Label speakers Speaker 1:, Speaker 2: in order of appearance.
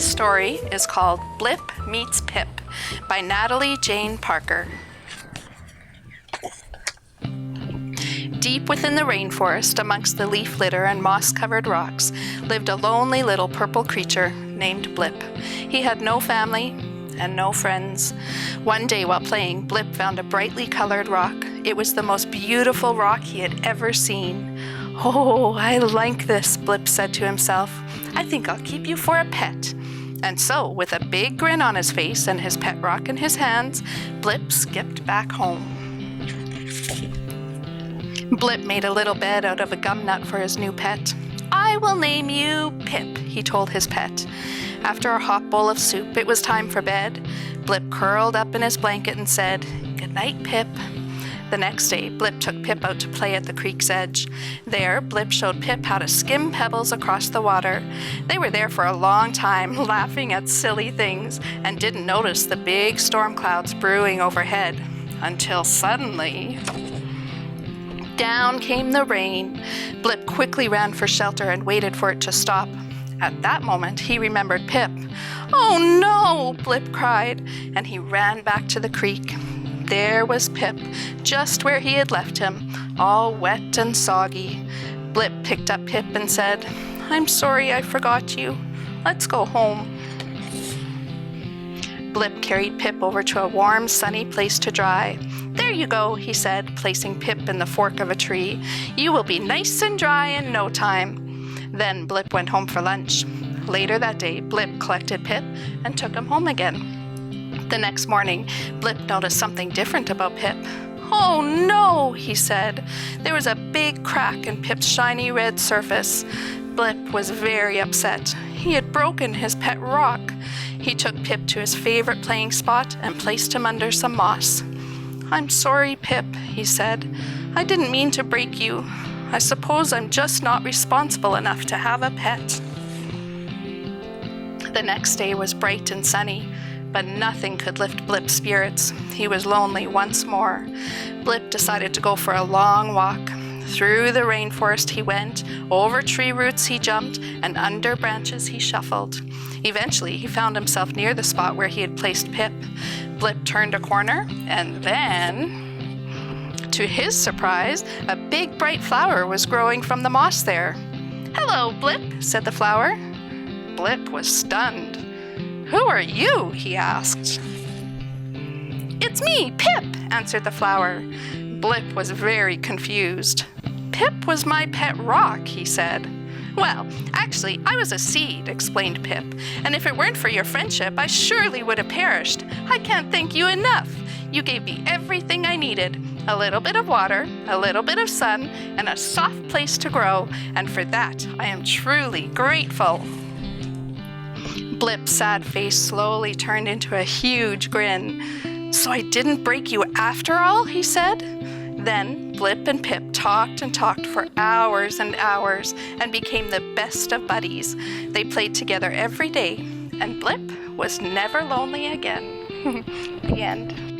Speaker 1: Today's story is called Blip Meets Pip by Natalie Jane Parker. Deep within the rainforest, amongst the leaf litter and moss-covered rocks, lived a lonely little purple creature named Blip. He had no family and no friends. One day while playing, Blip found a brightly colored rock. It was the most beautiful rock he had ever seen. "Oh, I like this," Blip said to himself. "I think I'll keep you for a pet." And so, with a big grin on his face and his pet rock in his hands, Blip skipped back home. Blip made a little bed out of a gum nut for his new pet. "I will name you Pip," he told his pet. After a hot bowl of soup, it was time for bed. Blip curled up in his blanket and said, "Good night, Pip." The next day, Blip took Pip out to play at the creek's edge. There, Blip showed Pip how to skim pebbles across the water. They were there for a long time, laughing at silly things, and didn't notice the big storm clouds brewing overhead, until suddenly, down came the rain. Blip quickly ran for shelter and waited for it to stop. At that moment, he remembered Pip. "Oh no!" Blip cried, and he ran back to the creek. There was Pip, just where he had left him, all wet and soggy. Blip picked up Pip and said, "I'm sorry I forgot you. Let's go home." Blip carried Pip over to a warm, sunny place to dry. "There you go," he said, placing Pip in the fork of a tree. "You will be nice and dry in no time." Then Blip went home for lunch. Later that day, Blip collected Pip and took him home again. The next morning, Blip noticed something different about Pip. "Oh no," he said. There was a big crack in Pip's shiny red surface. Blip was very upset. He had broken his pet rock. He took Pip to his favorite playing spot and placed him under some moss. "I'm sorry, Pip," he said. "I didn't mean to break you. I suppose I'm just not responsible enough to have a pet." The next day was bright and sunny, but nothing could lift Blip's spirits. He was lonely once more. Blip decided to go for a long walk. Through the rainforest he went, over tree roots he jumped, and under branches he shuffled. Eventually, he found himself near the spot where he had placed Pip. Blip turned a corner, and then, to his surprise, a big bright flower was growing from the moss there. "Hello, Blip," said the flower. Blip was stunned. "Who are you?" he asked. "It's me, Pip," answered the flower. Blip was very confused. "Pip was my pet rock," he said. "Well, actually, I was a seed," explained Pip, "and if it weren't for your friendship, I surely would have perished. I can't thank you enough. You gave me everything I needed. A little bit of water, a little bit of sun, and a soft place to grow, and for that I am truly grateful." Blip's sad face slowly turned into a huge grin. "So I didn't break you after all?" he said. Then Blip and Pip talked and talked for hours and hours and became the best of buddies. They played together every day, and Blip was never lonely again. The end.